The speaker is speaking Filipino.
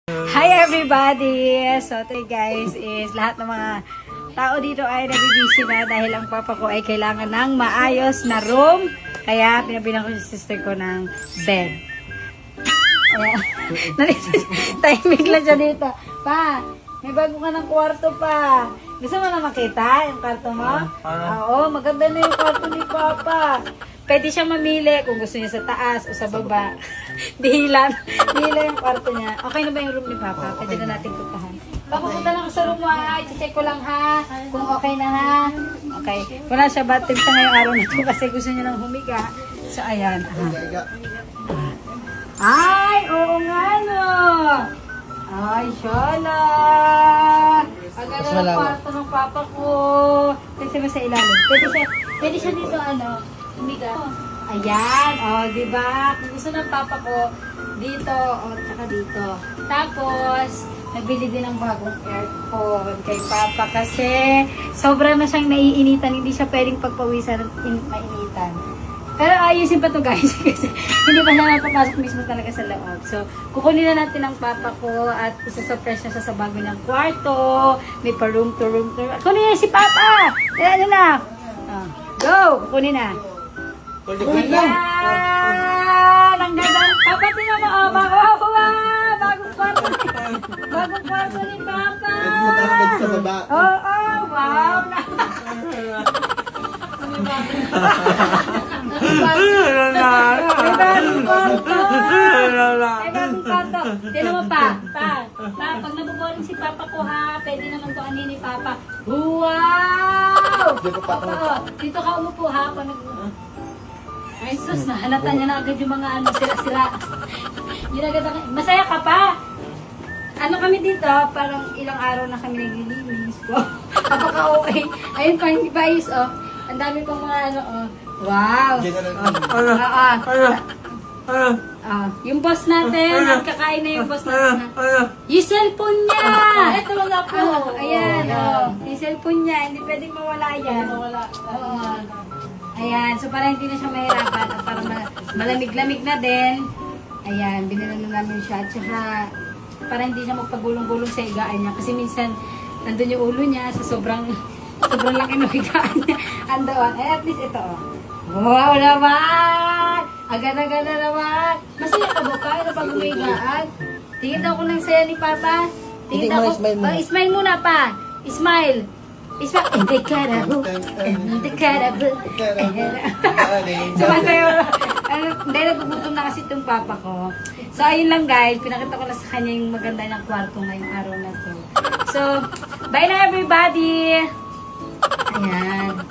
Hi everybody! So today guys is lahat ng mga tao dito ay nabibisi na dahil ang papa ko ay kailangan ng maayos na room. Kaya pinabilang ko si sister ko ng bed. Ayan. Timing lang siya dito. Pa, may bago ka ng kwarto pa. Gusto mo na makita yung kwarto mo? Oo, maganda na yung kwarto ni papa. Pwede siya mamili kung gusto niya sa taas o sa baba. Dihila yung kwarto niya. Okay na ba yung room ni papa? Pwede na natin puntahan. Papupunta lang ako sa room mo ha. I-check ko lang ha. Kung okay na ha. Okay. Wala siya bathtub sa ngayong araw na ito kasi gusto niya lang humiga. So ayan. Ay, oo nga no. Ay, shala. Ang ganda ng kwarto ng papa ko. Pwede siya sa ilalim. Pwede siya dito ano. Umiga. Ayan. O, diba? Kung gusto ng papa ko, dito, o, tsaka dito. Tapos, nabili din ng bagong aircon kay papa kasi sobra na siyang naiinitan. Hindi siya pwedeng pagpawisan at mainitan. Pero ayusin pa to guys kasi hindi pa siya napapasok mismo talaga sa loob. So, kukunin na natin ang papa ko at isa-surprise na siya sa bago niyang kwarto. May pa room to room to. Kunin niya si papa! Ayan na! Go! Kukunin na. Ayan! Ang ganda! Papa, tingnan mo! Bagong kwarto! Bagong kwarto ni papa! Oo! Wow! May bagong kwarto! Tingnan mo pa! Pag nabuboring si papa ko ha, pwede naman to ani ni papa. Wow! Papa, dito ka umupo ha. Ay sus, nahalata niya na agad yung mga ano, sira-sira. Masaya ka pa? Ano kami dito, parang ilang araw na kami naglilinis ko. Kapaka-okay. Ayun pa, hindi pa ayos, oh. Ang dami pang mga ano, oh. Wow! Yung boss natin, nagkakain na yung boss natin. Yung cellphone niya! Ito wala po. Ayan, oh. Yung cellphone niya, hindi pwedeng mawala yan. Ayan, so para hindi na siya mahirapan at para malamig-lamig na din. Ayan, binila na namin siya. At saka, para hindi siya magpagulong-gulong sa higaan niya. Kasi minsan, nandun yung ulo niya sa sobrang laki ng higaan niya. Andoon. Eh, at least ito, oh. Wow naman! Agad-agad na naman! Masaya ka ba pa? Ano pag umigaan? Tingin daw ko ng saya ni papa. Tingin daw ko. Smile muna pa. Smile. Hindi ka na ho. Hindi ka na ho. Dahil nagugutom na kasi itong papa ko. So, ayun lang guys. Pinakita ko na sa kanya yung maganda niyang kwarto ngayong araw na to. So, bye na everybody! Ayan.